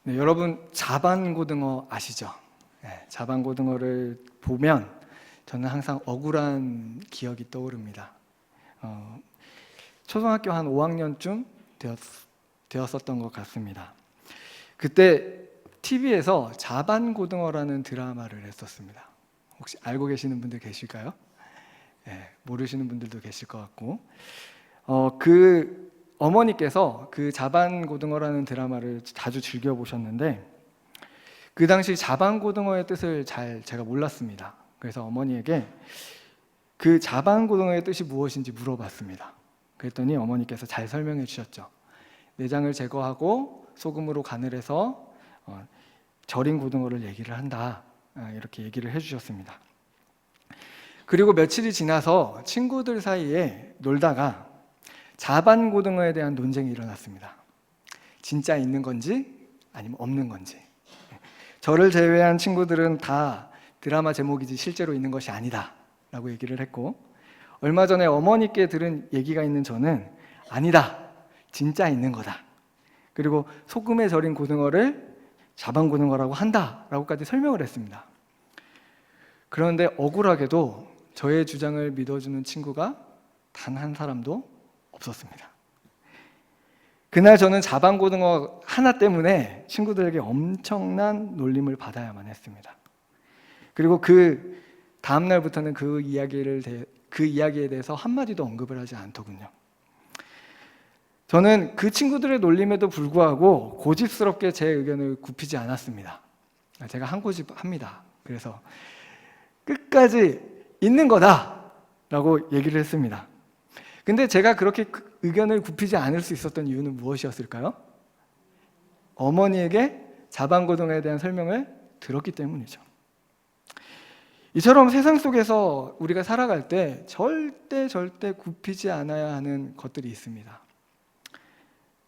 네, 여러분 자반고등어 아시죠? 네, 자반고등어를 보면 저는 항상 억울한 기억이 떠오릅니다. 초등학교 한 5학년쯤 되었었던 것 같습니다. 그때 TV에서 자반고등어라는 드라마를 했었습니다. 혹시 알고 계시는 분들 계실까요? 네, 모르시는 분들도 계실 것 같고, 그 어머니께서 그 자반고등어라는 드라마를 자주 즐겨 보셨는데, 그 당시 자반고등어의 뜻을 제가 몰랐습니다. 그래서 어머니에게 그 자반고등어의 뜻이 무엇인지 물어봤습니다. 그랬더니 어머니께서 잘 설명해 주셨죠. 내장을 제거하고 소금으로 간을 해서 절인 고등어를 얘기를 한다, 이렇게 얘기를 해주셨습니다. 그리고 며칠이 지나서 친구들 사이에 놀다가 자반고등어에 대한 논쟁이 일어났습니다. 진짜 있는 건지 아니면 없는 건지. 저를 제외한 친구들은 다 드라마 제목이지 실제로 있는 것이 아니다 라고 얘기를 했고, 얼마 전에 어머니께 들은 얘기가 있는 저는 아니다, 진짜 있는 거다, 그리고 소금에 절인 고등어를 자반고등어라고 한다 라고까지 설명을 했습니다. 그런데 억울하게도 저의 주장을 믿어주는 친구가 단 한 사람도 없었습니다. 그날 저는 자반고등어 하나 때문에 친구들에게 엄청난 놀림을 받아야만 했습니다. 그리고 그 다음 날부터는 그 이야기에 대해서 한마디도 언급을 하지 않더군요. 저는 그 친구들의 놀림에도 불구하고 고집스럽게 제 의견을 굽히지 않았습니다. 제가 한 고집합니다. 그래서 끝까지 있는 거다라고 얘기를 했습니다. 근데 제가 그렇게 의견을 굽히지 않을 수 있었던 이유는 무엇이었을까요? 어머니에게 자반고등어에 대한 설명을 들었기 때문이죠. 이처럼 세상 속에서 우리가 살아갈 때 절대 굽히지 않아야 하는 것들이 있습니다.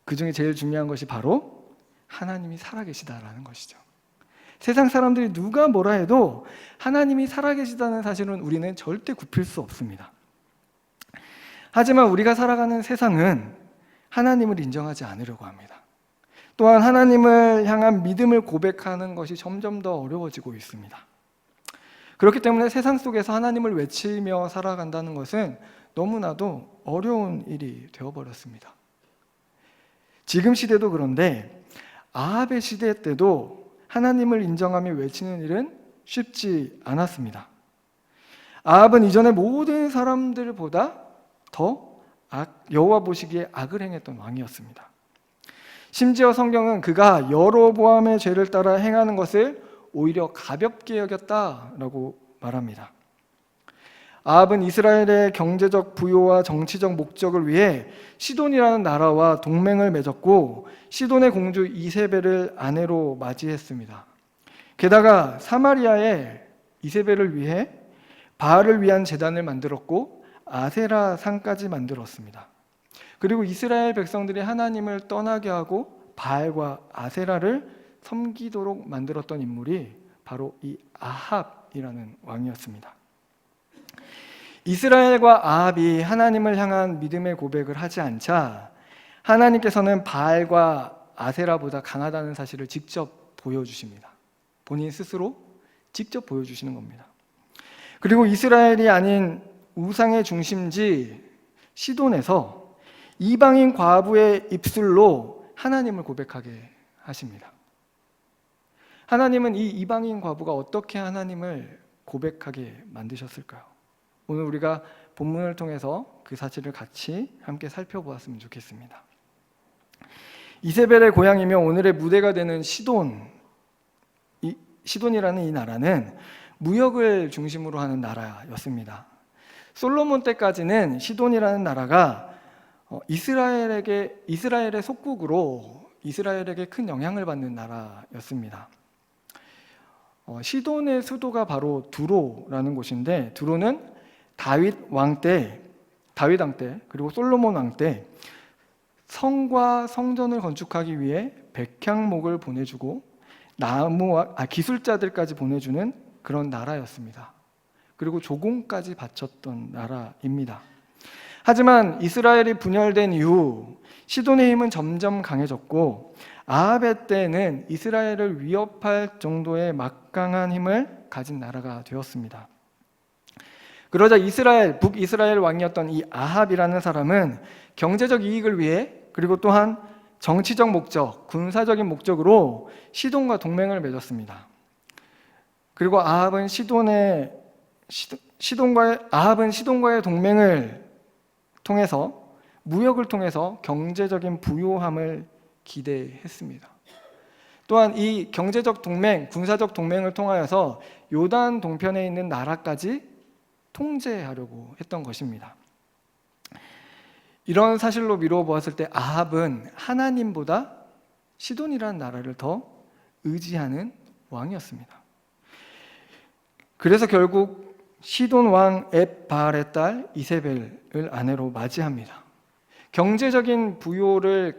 그 중에 제일 중요한 것이 바로 하나님이 살아계시다라는 것이죠. 세상 사람들이 누가 뭐라 해도 하나님이 살아계시다는 사실은 우리는 절대 굽힐 수 없습니다. 하지만 우리가 살아가는 세상은 하나님을 인정하지 않으려고 합니다. 또한 하나님을 향한 믿음을 고백하는 것이 점점 더 어려워지고 있습니다. 그렇기 때문에 세상 속에서 하나님을 외치며 살아간다는 것은 너무나도 어려운 일이 되어버렸습니다. 지금 시대도 그런데 아합의 시대 때도 하나님을 인정하며 외치는 일은 쉽지 않았습니다. 아합은 이전의 모든 사람들보다 더 여호와 보시기에 악을 행했던 왕이었습니다. 심지어 성경은 그가 여로보암의 죄를 따라 행하는 것을 오히려 가볍게 여겼다라고 말합니다. 아합은 이스라엘의 경제적 부요와 정치적 목적을 위해 시돈이라는 나라와 동맹을 맺었고 시돈의 공주 이세벨을 아내로 맞이했습니다. 게다가 사마리아에 이세벨을 위해 바알을 위한 제단을 만들었고 아세라 상까지 만들었습니다. 그리고 이스라엘 백성들이 하나님을 떠나게 하고 바알과 아세라를 섬기도록 만들었던 인물이 바로 이 아합이라는 왕이었습니다. 이스라엘과 아합이 하나님을 향한 믿음의 고백을 하지 않자 하나님께서는 바알과 아세라보다 강하다는 사실을 직접 보여주십니다. 본인 스스로 직접 보여주시는 겁니다. 그리고 이스라엘이 아닌 우상의 중심지 시돈에서 이방인 과부의 입술로 하나님을 고백하게 하십니다. 하나님은 이 이방인 과부가 어떻게 하나님을 고백하게 만드셨을까요? 오늘 우리가 본문을 통해서 그 사실을 같이 함께 살펴보았으면 좋겠습니다. 이세벨의 고향이며 오늘의 무대가 되는 시돈이라는 이 나라는 무역을 중심으로 하는 나라였습니다. 솔로몬 때까지는 시돈이라는 나라가 이스라엘의 속국으로 이스라엘에게 큰 영향을 받는 나라였습니다. 시돈의 수도가 바로 두로라는 곳인데, 두로는 다윗 왕 때 그리고 솔로몬 왕 때 성과 성전을 건축하기 위해 백향목을 보내주고 기술자들까지 보내주는 그런 나라였습니다. 그리고 조공까지 바쳤던 나라입니다. 하지만 이스라엘이 분열된 이후 시돈의 힘은 점점 강해졌고 아합의 때는 이스라엘을 위협할 정도의 막강한 힘을 가진 나라가 되었습니다. 그러자 북이스라엘 왕이었던 이 아합이라는 사람은 경제적 이익을 위해 그리고 또한 정치적 목적, 군사적인 목적으로 시돈과 동맹을 맺었습니다. 그리고 아합은 시돈과의 동맹을 통해서 무역을 통해서 경제적인 부요함을 기대했습니다. 또한 이 경제적 동맹, 군사적 동맹을 통하여서 요단 동편에 있는 나라까지 통제하려고 했던 것입니다. 이런 사실로 미루어 보았을 때 아합은 하나님보다 시돈이라는 나라를 더 의지하는 왕이었습니다. 그래서 결국 시돈 왕 엣바알의 딸 이세벨을 아내로 맞이합니다. 경제적인 부요를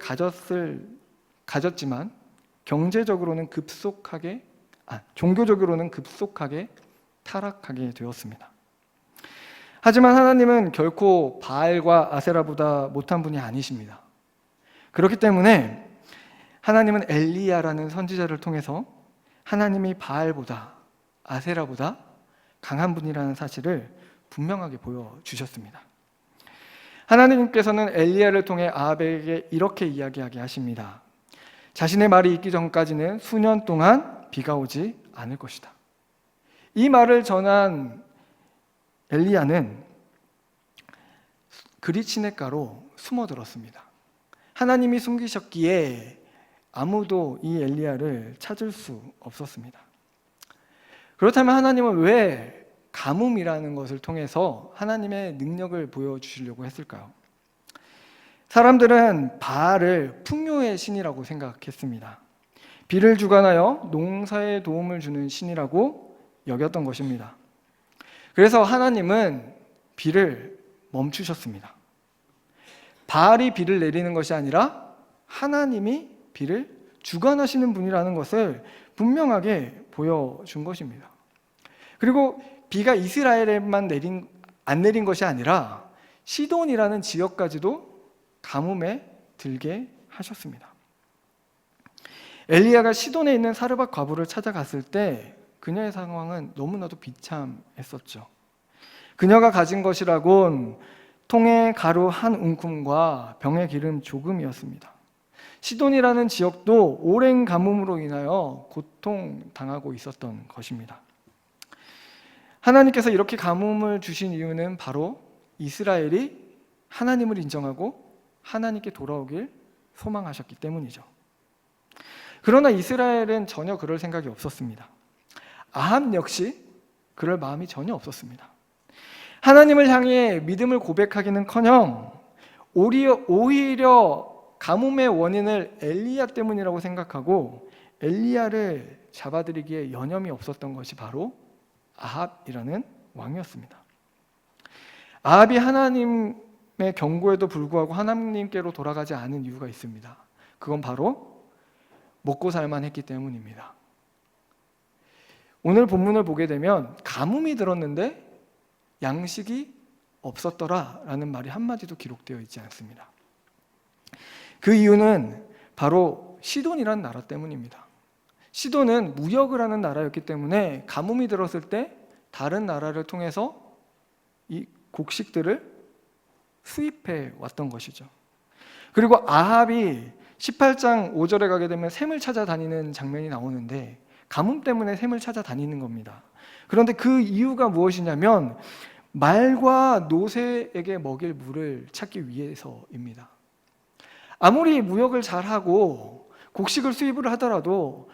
가졌지만 종교적으로는 급속하게 타락하게 되었습니다. 하지만 하나님은 결코 바알과 아세라보다 못한 분이 아니십니다. 그렇기 때문에 하나님은 엘리야라는 선지자를 통해서 하나님이 바알보다 아세라보다 강한 분이라는 사실을 분명하게 보여주셨습니다. 하나님께서는 엘리야를 통해 아합에게 이렇게 이야기하게 하십니다. 자신의 말이 있기 전까지는 수년 동안 비가 오지 않을 것이다. 이 말을 전한 엘리야는 그리 시냇가로 숨어들었습니다. 하나님이 숨기셨기에 아무도 이 엘리야를 찾을 수 없었습니다. 그렇다면 하나님은 왜 가뭄이라는 것을 통해서 하나님의 능력을 보여주시려고 했을까요? 사람들은 바알을 풍요의 신이라고 생각했습니다. 비를 주관하여 농사에 도움을 주는 신이라고 여겼던 것입니다. 그래서 하나님은 비를 멈추셨습니다. 바알이 비를 내리는 것이 아니라 하나님이 비를 주관하시는 분이라는 것을 분명하게 보여준 것입니다. 그리고 비가 이스라엘에만 안 내린 것이 아니라 시돈이라는 지역까지도 가뭄에 들게 하셨습니다. 엘리야가 시돈에 있는 사르밧 과부를 찾아갔을 때 그녀의 상황은 너무나도 비참했었죠. 그녀가 가진 것이라곤 통에 가루 한 움큼과 병에 기름 조금이었습니다. 시돈이라는 지역도 오랜 가뭄으로 인하여 고통당하고 있었던 것입니다. 하나님께서 이렇게 가뭄을 주신 이유는 바로 이스라엘이 하나님을 인정하고 하나님께 돌아오길 소망하셨기 때문이죠. 그러나 이스라엘은 전혀 그럴 생각이 없었습니다. 아합 역시 그럴 마음이 전혀 없었습니다. 하나님을 향해 믿음을 고백하기는커녕 오히려 가뭄의 원인을 엘리야 때문이라고 생각하고 엘리야를 잡아들이기에 여념이 없었던 것이 바로 아합이라는 왕이었습니다. 아합이 하나님의 경고에도 불구하고 하나님께로 돌아가지 않은 이유가 있습니다. 그건 바로 먹고 살만 했기 때문입니다. 오늘 본문을 보게 되면 가뭄이 들었는데 양식이 없었더라라는 말이 한마디도 기록되어 있지 않습니다. 그 이유는 바로 시돈이라는 나라 때문입니다. 시돈은 무역을 하는 나라였기 때문에 가뭄이 들었을 때 다른 나라를 통해서 이 곡식들을 수입해 왔던 것이죠. 그리고 아합이 18장 5절에 가게 되면 샘을 찾아다니는 장면이 나오는데 가뭄 때문에 샘을 찾아다니는 겁니다. 그런데 그 이유가 무엇이냐면 말과 노새에게 먹일 물을 찾기 위해서입니다. 아무리 무역을 잘하고 곡식을 수입을 하더라도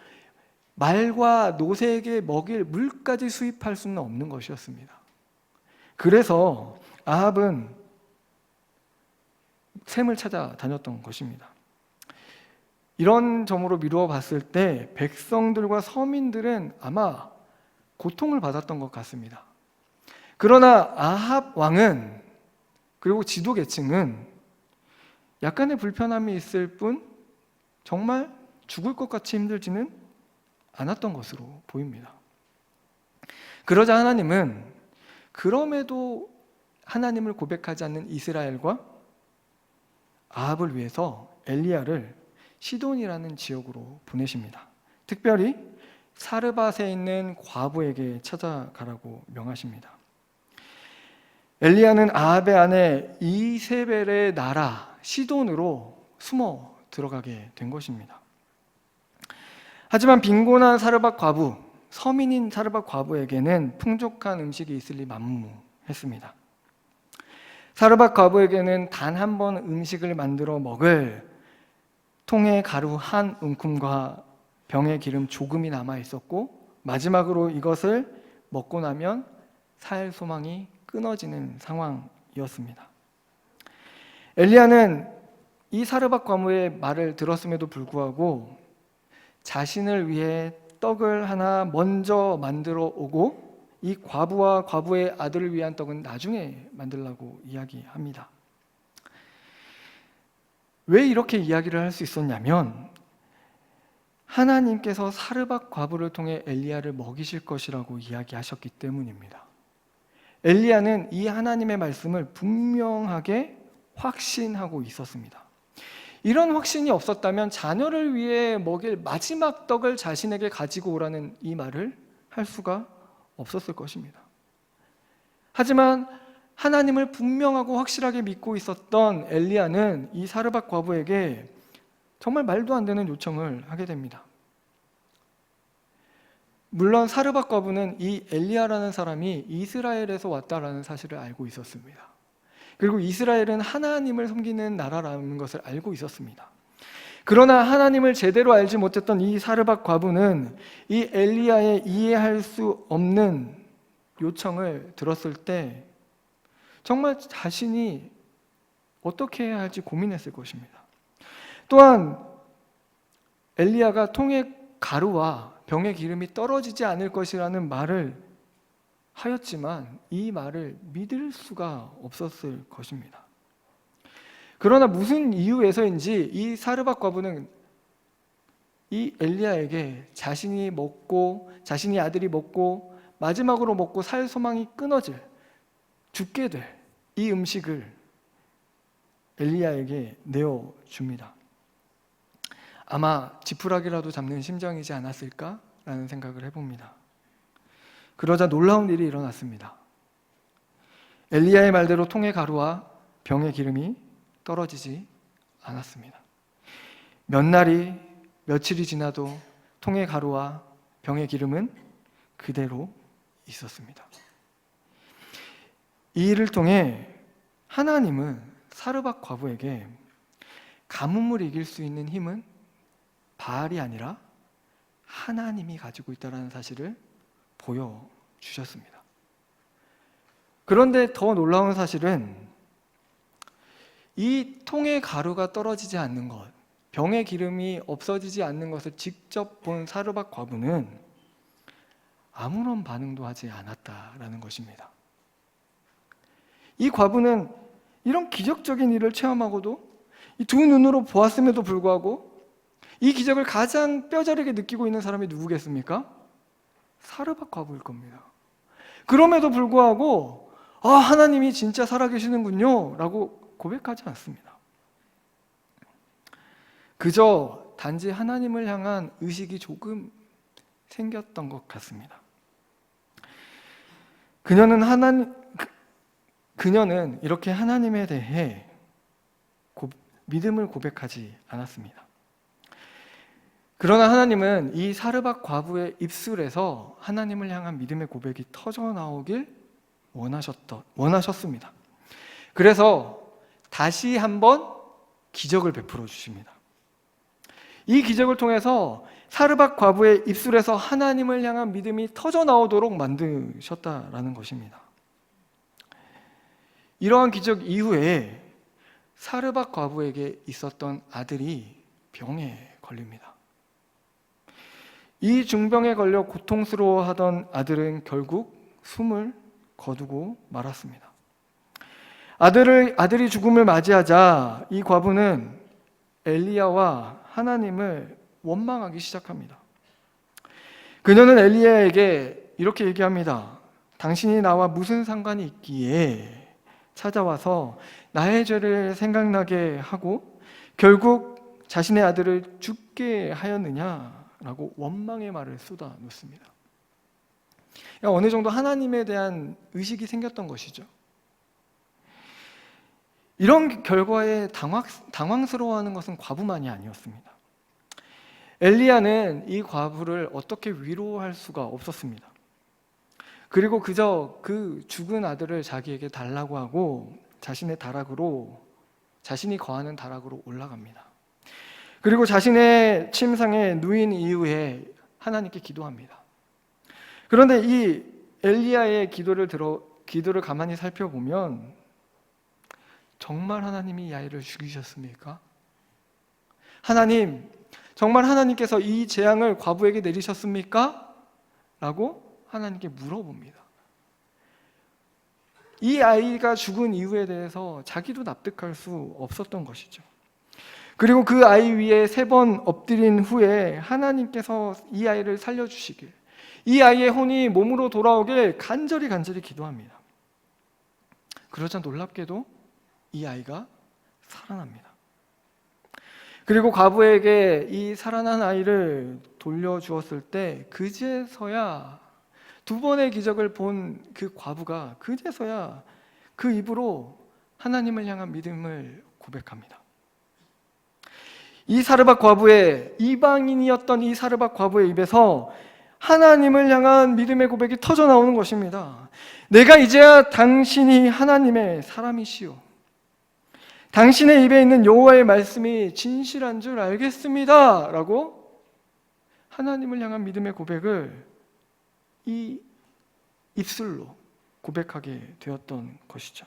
말과 노새에게 먹일 물까지 수입할 수는 없는 것이었습니다. 그래서 아합은 샘을 찾아다녔던 것입니다. 이런 점으로 미루어 봤을 때 백성들과 서민들은 아마 고통을 받았던 것 같습니다. 그러나 아합 왕은 그리고 지도계층은 약간의 불편함이 있을 뿐 정말 죽을 것 같이 힘들지는 않았던 것으로 보입니다. 그러자 하나님은 그럼에도 하나님을 고백하지 않는 이스라엘과 아합을 위해서 엘리야를 시돈이라는 지역으로 보내십니다. 특별히 사르밧에 있는 과부에게 찾아가라고 명하십니다. 엘리야는 아합의 아내 이세벨의 나라 시돈으로 숨어 들어가게 된 것입니다. 하지만 빈곤한 사르밧 과부, 서민인 사르밧 과부에게는 풍족한 음식이 있을 리 만무했습니다. 사르밧 과부에게는 단 한 번 음식을 만들어 먹을 통에 가루 한 움큼과 병에 기름 조금이 남아 있었고, 마지막으로 이것을 먹고 나면 살 소망이 끊어지는 상황이었습니다. 엘리야는 이 사르밧 과부의 말을 들었음에도 불구하고 자신을 위해 떡을 하나 먼저 만들어 오고 이 과부와 과부의 아들을 위한 떡은 나중에 만들라고 이야기합니다. 왜 이렇게 이야기를 할 수 있었냐면 하나님께서 사르밧 과부를 통해 엘리야를 먹이실 것이라고 이야기하셨기 때문입니다. 엘리야는 이 하나님의 말씀을 분명하게 확신하고 있었습니다. 이런 확신이 없었다면 자녀를 위해 먹일 마지막 떡을 자신에게 가지고 오라는 이 말을 할 수가 없었을 것입니다. 하지만 하나님을 분명하고 확실하게 믿고 있었던 엘리야는 이 사르밧 과부에게 정말 말도 안 되는 요청을 하게 됩니다. 물론 사르밧 과부는 이 엘리야라는 사람이 이스라엘에서 왔다라는 사실을 알고 있었습니다. 그리고 이스라엘은 하나님을 섬기는 나라라는 것을 알고 있었습니다. 그러나 하나님을 제대로 알지 못했던 이 사르밧 과부는 이 엘리야의 이해할 수 없는 요청을 들었을 때 정말 자신이 어떻게 해야 할지 고민했을 것입니다. 또한 엘리야가 통에 가루와 병의 기름이 떨어지지 않을 것이라는 말을 하였지만 이 말을 믿을 수가 없었을 것입니다. 그러나 무슨 이유에서인지 이 사르밧 과부는 이 엘리야에게 자신이 아들이 먹고 마지막으로 먹고 살 소망이 끊어질, 죽게 될 이 음식을 엘리야에게 내어줍니다. 아마 지푸라기라도 잡는 심정이지 않았을까라는 생각을 해봅니다. 그러자 놀라운 일이 일어났습니다. 엘리야의 말대로 통의 가루와 병의 기름이 떨어지지 않았습니다. 몇 날이 며칠이 지나도 통의 가루와 병의 기름은 그대로 있었습니다. 이 일을 통해 하나님은 사르밧 과부에게 가뭄을 이길 수 있는 힘은 바알이 아니라 하나님이 가지고 있다는 사실을 보여주셨습니다. 그런데 더 놀라운 사실은 이 통의 가루가 떨어지지 않는 것, 병의 기름이 없어지지 않는 것을 직접 본 사르밧 과부는 아무런 반응도 하지 않았다라는 것입니다. 이 과부는 이런 기적적인 일을 체험하고도 이 두 눈으로 보았음에도 불구하고 이 기적을 가장 뼈저리게 느끼고 있는 사람이 누구겠습니까? 사르밧 과부일 겁니다. 그럼에도 불구하고 하나님이 진짜 살아계시는군요 라고 고백하지 않습니다. 그저 단지 하나님을 향한 의식이 조금 생겼던 것 같습니다. 그녀는 이렇게 하나님에 대해 믿음을 고백하지 않았습니다. 그러나 하나님은 이 사르밧 과부의 입술에서 하나님을 향한 믿음의 고백이 터져나오길 원하셨습니다. 그래서 다시 한번 기적을 베풀어 주십니다. 이 기적을 통해서 사르밧 과부의 입술에서 하나님을 향한 믿음이 터져나오도록 만드셨다라는 것입니다. 이러한 기적 이후에 사르밧 과부에게 있었던 아들이 병에 걸립니다. 이 중병에 걸려 고통스러워하던 아들은 결국 숨을 거두고 말았습니다. 아들이 죽음을 맞이하자 이 과부는 엘리야와 하나님을 원망하기 시작합니다. 그녀는 엘리야에게 이렇게 얘기합니다. 당신이 나와 무슨 상관이 있기에 찾아와서 나의 죄를 생각나게 하고 결국 자신의 아들을 죽게 하였느냐라고 원망의 말을 쏟아놓습니다. 어느 정도 하나님에 대한 의식이 생겼던 것이죠. 이런 결과에 당황스러워하는 것은 과부만이 아니었습니다. 엘리야는 이 과부를 어떻게 위로할 수가 없었습니다. 그리고 그저 그 죽은 아들을 자기에게 달라고 하고 자신의 다락으로, 자신이 거하는 다락으로 올라갑니다. 그리고 자신의 침상에 누인 이후에 하나님께 기도합니다. 그런데 이 엘리야의 기도를 가만히 살펴보면 정말 하나님이 이 아이를 죽이셨습니까? 하나님, 정말 하나님께서 이 재앙을 과부에게 내리셨습니까? 라고 하나님께 물어봅니다. 이 아이가 죽은 이유에 대해서 자기도 납득할 수 없었던 것이죠. 그리고 그 아이 위에 3번 엎드린 후에 하나님께서 이 아이를 살려주시길, 이 아이의 혼이 몸으로 돌아오길 간절히 기도합니다. 그러자 놀랍게도 이 아이가 살아납니다. 그리고 과부에게 이 살아난 아이를 돌려주었을 때 그제서야 2번의 기적을 본 그 과부가 그제서야 그 입으로 하나님을 향한 믿음을 고백합니다. 이 사르밧 과부의, 이방인이었던 이 사르밧 과부의 입에서 하나님을 향한 믿음의 고백이 터져 나오는 것입니다. 내가 이제야 당신이 하나님의 사람이시오, 당신의 입에 있는 여호와의 말씀이 진실한 줄 알겠습니다 라고 하나님을 향한 믿음의 고백을 이 입술로 고백하게 되었던 것이죠.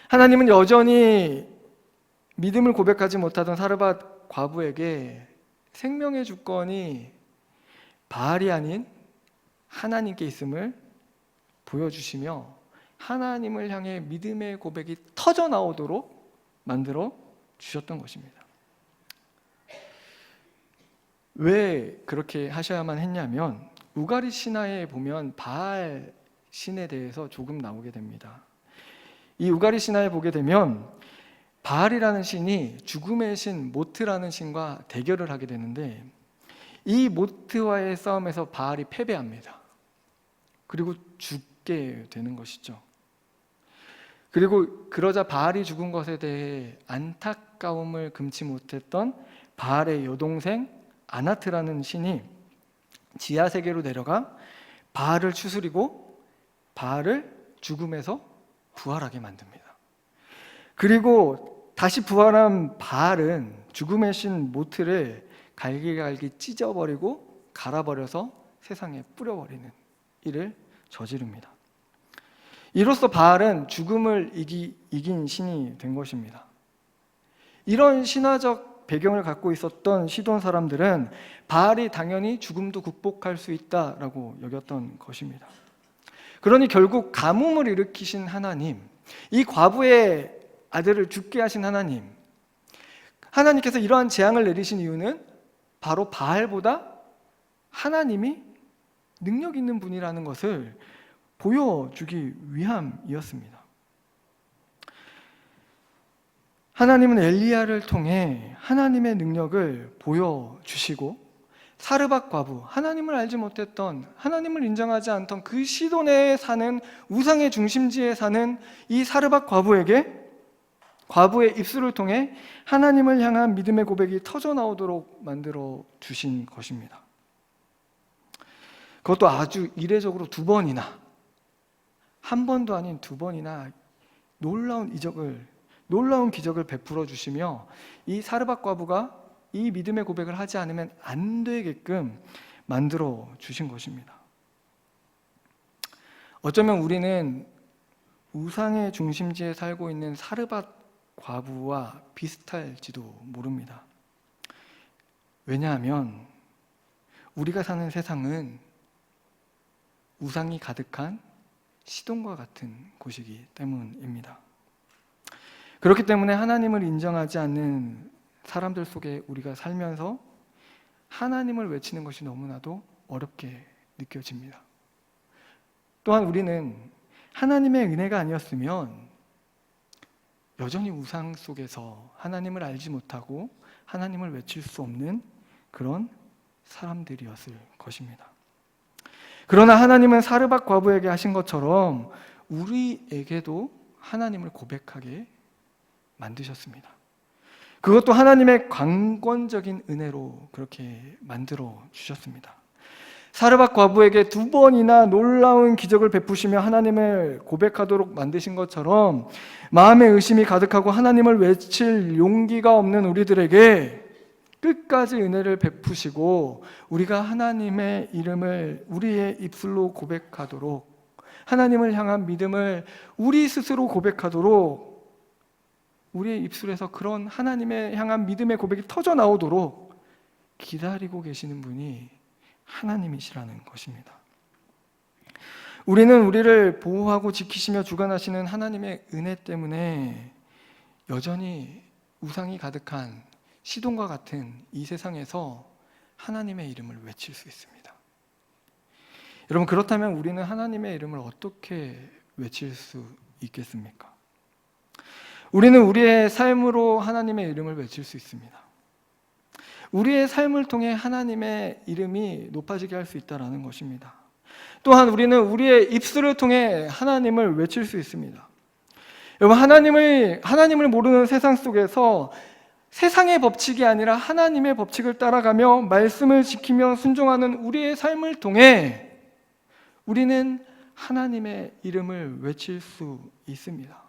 하나님은 여전히 믿음을 고백하지 못하던 사르밧 과부에게 생명의 주권이 바알이 아닌 하나님께 있음을 보여주시며 하나님을 향해 믿음의 고백이 터져 나오도록 만들어 주셨던 것입니다. 왜 그렇게 하셔야만 했냐면 우가리 신화에 보면 바알 신에 대해서 조금 나오게 됩니다. 이 우가리 신화에 보게 되면 바알이라는 신이 죽음의 신 모트라는 신과 대결을 하게 되는데 이 모트와의 싸움에서 바알이 패배합니다. 그리고 죽게 되는 것이죠. 그리고 그러자 바알이 죽은 것에 대해 안타까움을 금치 못했던 바알의 여동생 아나트라는 신이 지하 세계로 내려가 바알을 추스리고 바알을 죽음에서 부활하게 만듭니다. 그리고 다시 부활한 바알은 죽음의 신 모트를 갈기갈기 찢어버리고 갈아버려서 세상에 뿌려버리는 일을 저지릅니다. 이로써 바알은 죽음을 이긴 신이 된 것입니다. 이런 신화적 배경을 갖고 있었던 시돈 사람들은 바알이 당연히 죽음도 극복할 수 있다라고 여겼던 것입니다. 그러니 결국 가뭄을 일으키신 하나님, 이 과부의 아들을 죽게 하신 하나님, 하나님께서 이러한 재앙을 내리신 이유는 바로 바알보다 하나님이 능력 있는 분이라는 것을 보여주기 위함이었습니다. 하나님은 엘리야를 통해 하나님의 능력을 보여주시고 사르밧 과부, 하나님을 알지 못했던, 하나님을 인정하지 않던 그 시돈에 사는 우상의 중심지에 사는 이 사르밧 과부에게 과부의 입술을 통해 하나님을 향한 믿음의 고백이 터져 나오도록 만들어 주신 것입니다. 그것도 아주 이례적으로 2번이나, 한 번도 아닌 2번이나 놀라운 기적을 베풀어 주시며 이 사르밧 과부가 이 믿음의 고백을 하지 않으면 안 되게끔 만들어 주신 것입니다. 어쩌면 우리는 우상의 중심지에 살고 있는 사르밧 과부와 비슷할지도 모릅니다. 왜냐하면 우리가 사는 세상은 우상이 가득한 시돈과 같은 곳이기 때문입니다. 그렇기 때문에 하나님을 인정하지 않는 사람들 속에 우리가 살면서 하나님을 외치는 것이 너무나도 어렵게 느껴집니다. 또한 우리는 하나님의 은혜가 아니었으면 여전히 우상 속에서 하나님을 알지 못하고 하나님을 외칠 수 없는 그런 사람들이었을 것입니다. 그러나 하나님은 사르밧 과부에게 하신 것처럼 우리에게도 하나님을 고백하게 만드셨습니다. 그것도 하나님의 강권적인 은혜로 그렇게 만들어 주셨습니다. 사르밧 과부에게 2번이나 놀라운 기적을 베푸시며 하나님을 고백하도록 만드신 것처럼 마음에 의심이 가득하고 하나님을 외칠 용기가 없는 우리들에게 끝까지 은혜를 베푸시고 우리가 하나님의 이름을 우리의 입술로 고백하도록, 하나님을 향한 믿음을 우리 스스로 고백하도록, 우리의 입술에서 그런 하나님의 향한 믿음의 고백이 터져 나오도록 기다리고 계시는 분이 하나님이시라는 것입니다. 우리는 우리를 보호하고 지키시며 주관하시는 하나님의 은혜 때문에 여전히 우상이 가득한 시돈과 같은 이 세상에서 하나님의 이름을 외칠 수 있습니다. 여러분, 그렇다면 우리는 하나님의 이름을 어떻게 외칠 수 있겠습니까? 우리는 우리의 삶으로 하나님의 이름을 외칠 수 있습니다. 우리의 삶을 통해 하나님의 이름이 높아지게 할 수 있다는 것입니다. 또한 우리는 우리의 입술을 통해 하나님을 외칠 수 있습니다. 여러분, 하나님을 모르는 세상 속에서 세상의 법칙이 아니라 하나님의 법칙을 따라가며 말씀을 지키며 순종하는 우리의 삶을 통해 우리는 하나님의 이름을 외칠 수 있습니다.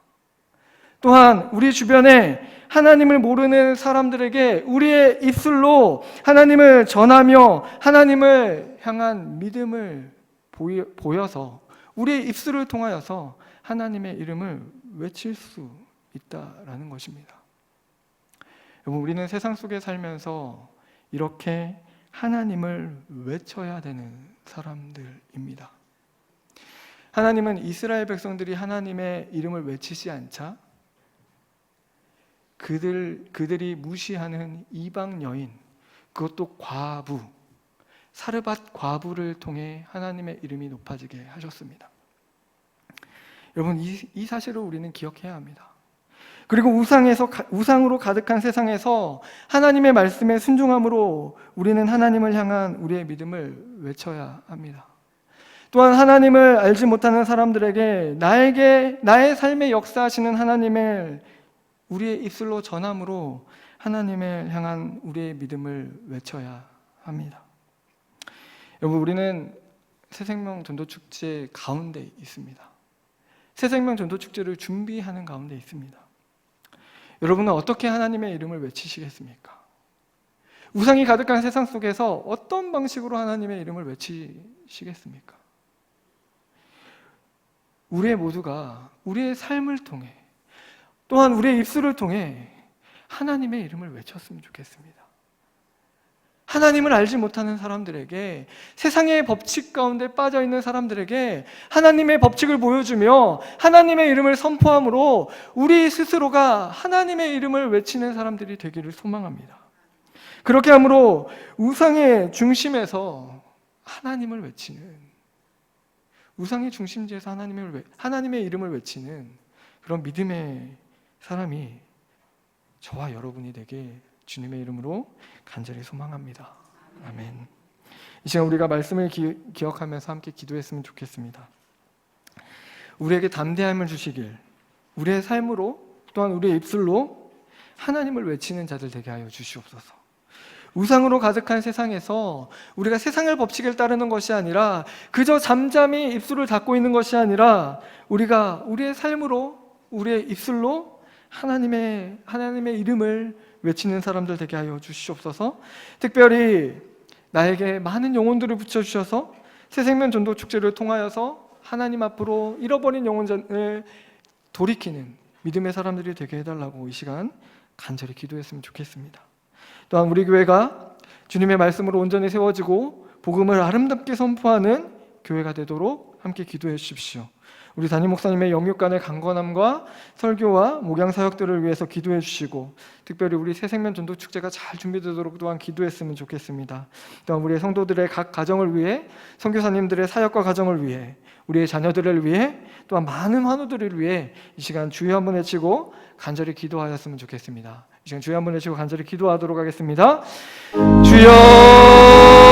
또한 우리 주변에 하나님을 모르는 사람들에게 우리의 입술로 하나님을 전하며 하나님을 향한 믿음을 보여서 우리의 입술을 통하여서 하나님의 이름을 외칠 수 있다라는 것입니다. 여러분, 우리는 세상 속에 살면서 이렇게 하나님을 외쳐야 되는 사람들입니다. 하나님은 이스라엘 백성들이 하나님의 이름을 외치지 않자 그들이 무시하는 이방 여인, 그것도 과부, 사르밧 과부를 통해 하나님의 이름이 높아지게 하셨습니다. 여러분, 이 사실을 우리는 기억해야 합니다. 그리고 우상으로 가득한 세상에서 하나님의 말씀에 순종함으로 우리는 하나님을 향한 우리의 믿음을 외쳐야 합니다. 또한 하나님을 알지 못하는 사람들에게 나의 삶에 역사하시는 하나님을 우리의 입술로 전함으로 하나님을 향한 우리의 믿음을 외쳐야 합니다. 여러분, 우리는 새생명 전도축제 가운데 있습니다. 새생명 전도축제를 준비하는 가운데 있습니다. 여러분은 어떻게 하나님의 이름을 외치시겠습니까? 우상이 가득한 세상 속에서 어떤 방식으로 하나님의 이름을 외치시겠습니까? 우리 모두가 우리의 삶을 통해 또한 우리의 입술을 통해 하나님의 이름을 외쳤으면 좋겠습니다. 하나님을 알지 못하는 사람들에게, 세상의 법칙 가운데 빠져있는 사람들에게 하나님의 법칙을 보여주며 하나님의 이름을 선포함으로 우리 스스로가 하나님의 이름을 외치는 사람들이 되기를 소망합니다. 그렇게 함으로 우상의 중심에서 하나님을 외치는, 우상의 중심지에서 하나님의 이름을 외치는 그런 믿음의 사람이 저와 여러분이 되게 주님의 이름으로 간절히 소망합니다. 아멘. 이 시간 우리가 말씀을 기억하면서 함께 기도했으면 좋겠습니다. 우리에게 담대함을 주시길, 우리의 삶으로 또한 우리의 입술로 하나님을 외치는 자들 되게 하여 주시옵소서. 우상으로 가득한 세상에서 우리가 세상의 법칙을 따르는 것이 아니라 그저 잠잠히 입술을 닫고 있는 것이 아니라 우리가 우리의 삶으로 우리의 입술로 하나님의 이름을 외치는 사람들 되게 하여 주시옵소서. 특별히 나에게 많은 영혼들을 붙여주셔서 새생명 전도 축제를 통하여서 하나님 앞으로 잃어버린 영혼을 돌이키는 믿음의 사람들이 되게 해달라고 이 시간 간절히 기도했으면 좋겠습니다. 또한 우리 교회가 주님의 말씀으로 온전히 세워지고 복음을 아름답게 선포하는 교회가 되도록 함께 기도해 주십시오. 우리 담임 목사님의 영육간의 강건함과 설교와 목양 사역들을 위해서 기도해 주시고, 특별히 우리 새생명 전도 축제가 잘 준비되도록 또한 기도했으면 좋겠습니다. 또한 우리의 성도들의 각 가정을 위해, 선교사님들의 사역과 가정을 위해, 우리의 자녀들을 위해, 또한 많은 환우들을 위해 이 시간 주여 한번 외치고 간절히 기도하였으면 좋겠습니다. 이 시간 주여 한번 외치고 간절히 기도하도록 하겠습니다. 주여